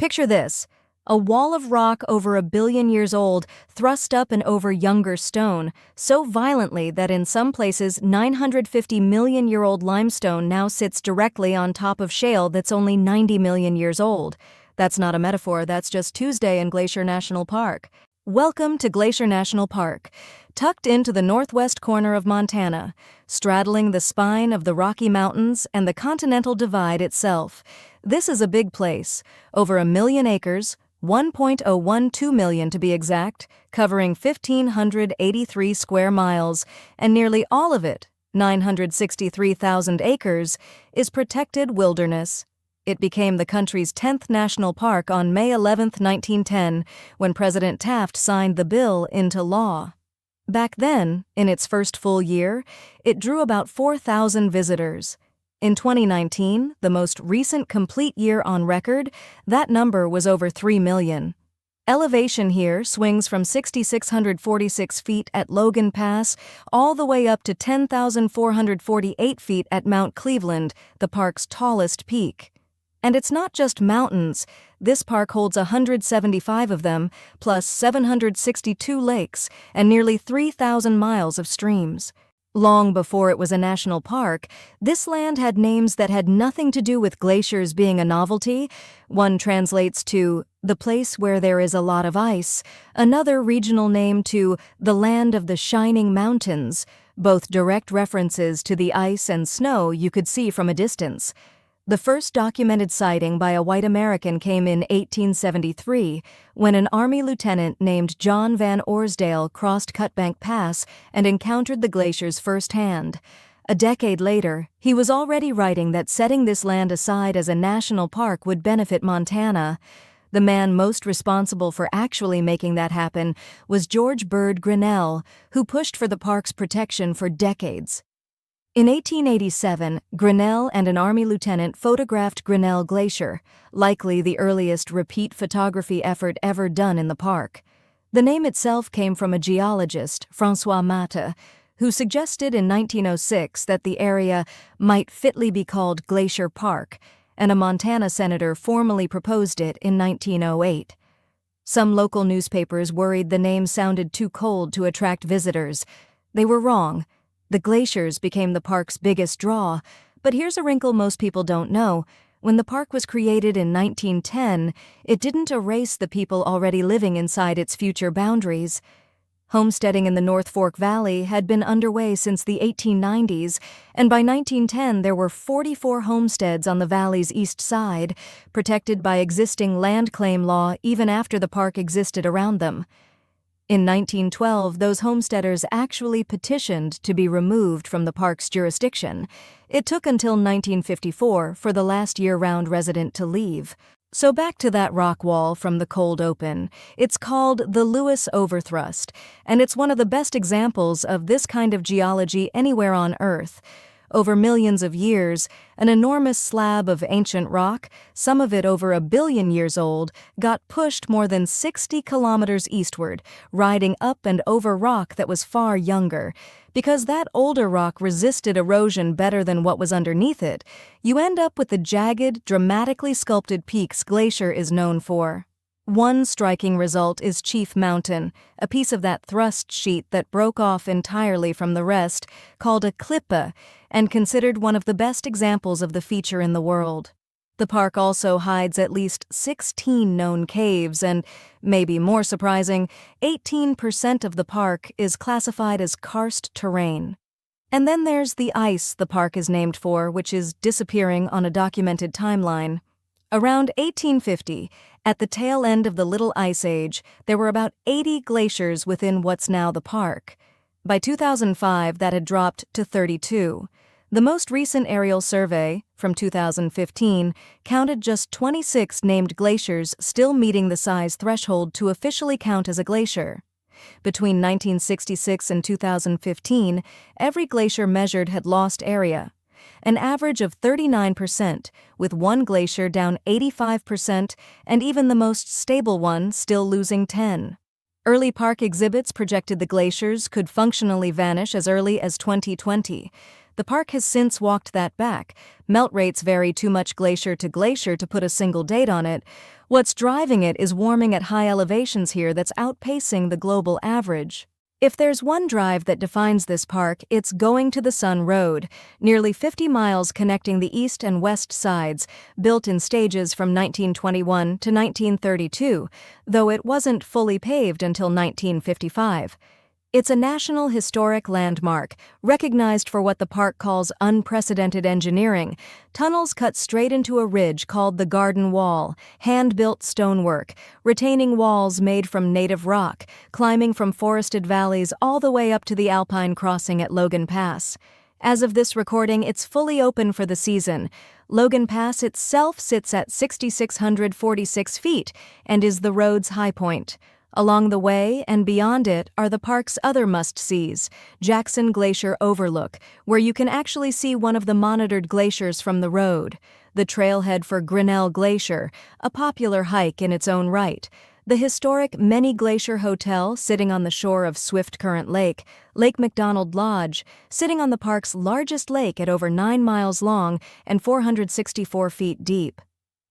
Picture this: a wall of rock over 1 billion years old thrust up and over younger stone, so violently that in some places 950 million-year-old limestone now sits directly on top of shale that's only 90 million years old. That's not a metaphor, that's just Tuesday in Glacier National Park. Welcome to Glacier National Park, tucked into the northwest corner of Montana, straddling the spine of the Rocky Mountains and the Continental Divide itself. This is a big place, over 1 million acres, 1.012 million to be exact, covering 1,583 square miles, and nearly all of it, 963,000 acres, is protected wilderness. It became the country's 10th national park on May 11, 1910, when President Taft signed the bill into law. Back then, in its first full year, it drew about 4,000 visitors. In 2019, the most recent complete year on record, that number was over 3 million. Elevation here swings from 6,646 feet at Logan Pass all the way up to 10,448 feet at Mount Cleveland, the park's tallest peak. And it's not just mountains. This park holds 175 of them, plus 762 lakes and nearly 3,000 miles of streams. Long before it was a national park, this land had names that had nothing to do with glaciers being a novelty. One translates to the place where there is a lot of ice, another regional name to the land of the shining mountains, both direct references to the ice and snow you could see from a distance. The first documented sighting by a white American came in 1873, when an Army lieutenant named John Van Orsdale crossed Cutbank Pass and encountered the glaciers firsthand. A decade later, he was already writing that setting this land aside as a national park would benefit Montana. The man most responsible for actually making that happen was George Bird Grinnell, who pushed for the park's protection for decades. In 1887, Grinnell and an Army lieutenant photographed Grinnell Glacier, likely the earliest repeat photography effort ever done in the park. The name itself came from a geologist, François Matte, who suggested in 1906 that the area might fitly be called Glacier Park, and a Montana senator formally proposed it in 1908. Some local newspapers worried the name sounded too cold to attract visitors. They were wrong. The glaciers became the park's biggest draw, but here's a wrinkle most people don't know. When the park was created in 1910, it didn't erase the people already living inside its future boundaries. Homesteading in the North Fork Valley had been underway since the 1890s, and by 1910 there were 44 homesteads on the valley's east side, protected by existing land claim law even after the park existed around them. In 1912, those homesteaders actually petitioned to be removed from the park's jurisdiction. It took until 1954 for the last year-round resident to leave. So back to that rock wall from the cold open. It's called the Lewis Overthrust, and it's one of the best examples of this kind of geology anywhere on Earth. Over millions of years, an enormous slab of ancient rock, some of it over 1 billion years old, got pushed more than 60 kilometers eastward, riding up and over rock that was far younger. Because that older rock resisted erosion better than what was underneath it, you end up with the jagged, dramatically sculpted peaks Glacier is known for. One striking result is Chief Mountain, a piece of that thrust sheet that broke off entirely from the rest, called a klippa, and considered one of the best examples of the feature in the world. The park also hides at least 16 known caves, and, maybe more surprising, 18% of the park is classified as karst terrain. And then there's the ice the park is named for, which is disappearing on a documented timeline. Around 1850, at the tail end of the Little Ice Age, there were about 80 glaciers within what's now the park. By 2005, that had dropped to 32. The most recent aerial survey, from 2015, counted just 26 named glaciers still meeting the size threshold to officially count as a glacier. Between 1966 and 2015, every glacier measured had lost area. An average of 39%, with one glacier down 85% and even the most stable one still losing 10%. Early park exhibits projected the glaciers could functionally vanish as early as 2020. The park has since walked that back. Melt rates vary too much glacier to glacier to put a single date on it. What's driving it is warming at high elevations here that's outpacing the global average. If there's one drive that defines this park, it's Going to the Sun Road, nearly 50 miles connecting the east and west sides, built in stages from 1921 to 1932, though it wasn't fully paved until 1955. It's a National Historic Landmark, recognized for what the park calls unprecedented engineering. Tunnels cut straight into a ridge called the Garden Wall, hand-built stonework, retaining walls made from native rock, climbing from forested valleys all the way up to the Alpine crossing at Logan Pass. As of this recording, it's fully open for the season. Logan Pass itself sits at 6,646 feet and is the road's high point. Along the way and beyond it are the park's other must-sees, Jackson Glacier Overlook, where you can actually see one of the monitored glaciers from the road, the trailhead for Grinnell Glacier, a popular hike in its own right, the historic Many Glacier Hotel sitting on the shore of Swift Current Lake, Lake McDonald Lodge, sitting on the park's largest lake at over 9 miles long and 464 feet deep.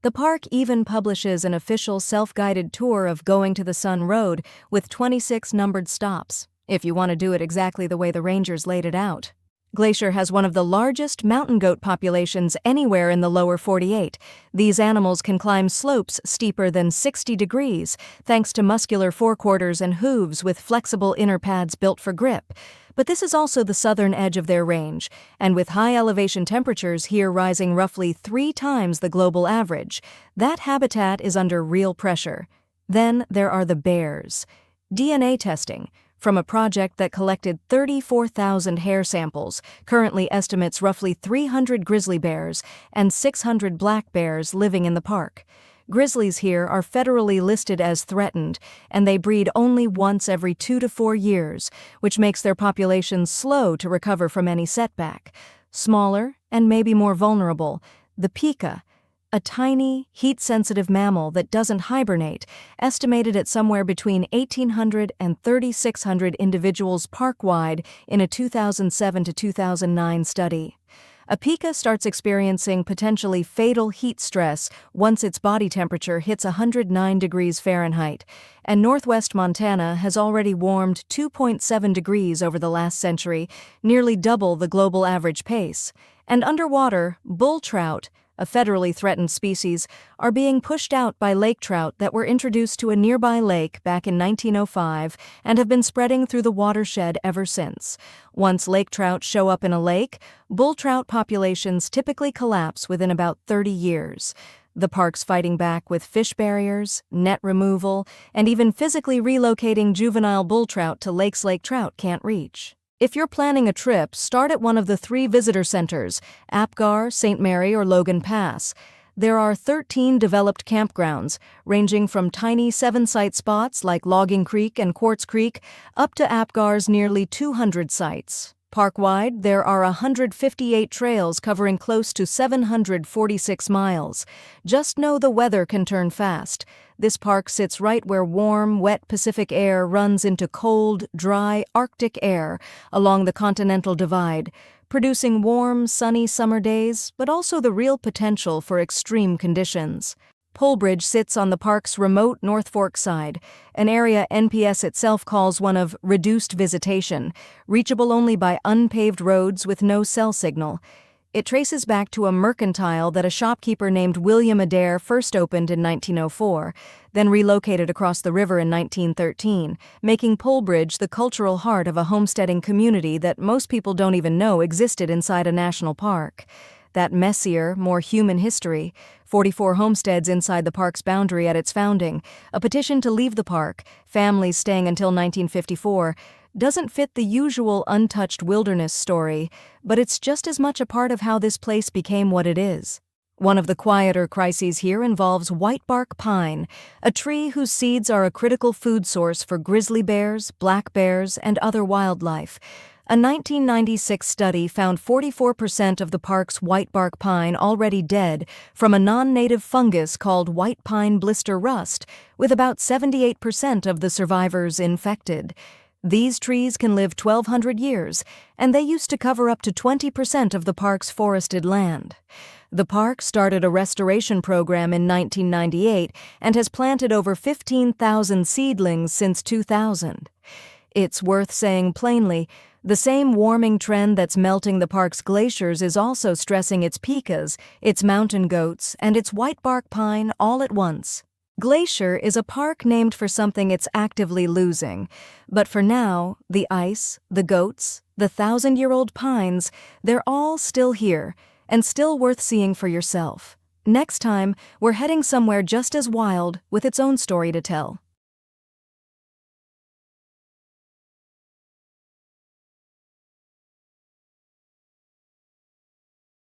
The park even publishes an official self-guided tour of Going to the Sun Road with 26 numbered stops, if you want to do it exactly the way the rangers laid it out. Glacier has one of the largest mountain goat populations anywhere in the lower 48. These animals can climb slopes steeper than 60 degrees, thanks to muscular forequarters and hooves with flexible inner pads built for grip. But this is also the southern edge of their range, and with high elevation temperatures here rising roughly 3 times the global average, that habitat is under real pressure. Then there are the bears. DNA testing, from a project that collected 34,000 hair samples, currently estimates roughly 300 grizzly bears and 600 black bears living in the park. Grizzlies here are federally listed as threatened, and they breed only once every 2 to 4 years, which makes their population slow to recover from any setback. Smaller, and maybe more vulnerable, the pika, a tiny, heat-sensitive mammal that doesn't hibernate, estimated at somewhere between 1,800 and 3,600 individuals park-wide in a 2007 to 2009 study. A pika starts experiencing potentially fatal heat stress once its body temperature hits 109 degrees Fahrenheit, and northwest Montana has already warmed 2.7 degrees over the last century, nearly double the global average pace. And underwater, bull trout, a federally threatened species, are being pushed out by lake trout that were introduced to a nearby lake back in 1905 and have been spreading through the watershed ever since. Once lake trout show up in a lake, bull trout populations typically collapse within about 30 years. The park's fighting back with fish barriers, net removal, and even physically relocating juvenile bull trout to lakes lake trout can't reach. If you're planning a trip, start at one of the 3 visitor centers, Apgar, St. Mary, or Logan Pass. There are 13 developed campgrounds, ranging from tiny 7-site spots like Logging Creek and Quartz Creek, up to Apgar's nearly 200 sites. Park-wide, there are 158 trails covering close to 746 miles. Just know the weather can turn fast. This park sits right where warm, wet Pacific air runs into cold, dry Arctic air along the Continental Divide, producing warm, sunny summer days, but also the real potential for extreme conditions. Polebridge sits on the park's remote North Fork side, an area NPS itself calls one of reduced visitation, reachable only by unpaved roads with no cell signal. It traces back to a mercantile that a shopkeeper named William Adair first opened in 1904, then relocated across the river in 1913, making Polebridge the cultural heart of a homesteading community that most people don't even know existed inside a national park. That messier, more human history, 44 homesteads inside the park's boundary at its founding, a petition to leave the park, families staying until 1954, doesn't fit the usual untouched wilderness story, but it's just as much a part of how this place became what it is. One of the quieter crises here involves whitebark pine, a tree whose seeds are a critical food source for grizzly bears, black bears, and other wildlife. A 1996 study found 44% of the park's whitebark pine already dead from a non-native fungus called white pine blister rust, with about 78% of the survivors infected. These trees can live 1,200 years, and they used to cover up to 20% of the park's forested land. The park started a restoration program in 1998 and has planted over 15,000 seedlings since 2000. It's worth saying plainly, the same warming trend that's melting the park's glaciers is also stressing its pikas, its mountain goats, and its whitebark pine all at once. Glacier is a park named for something it's actively losing, but for now, the ice, the goats, the 1,000-year-old pines, they're all still here, and still worth seeing for yourself. Next time, we're heading somewhere just as wild with its own story to tell.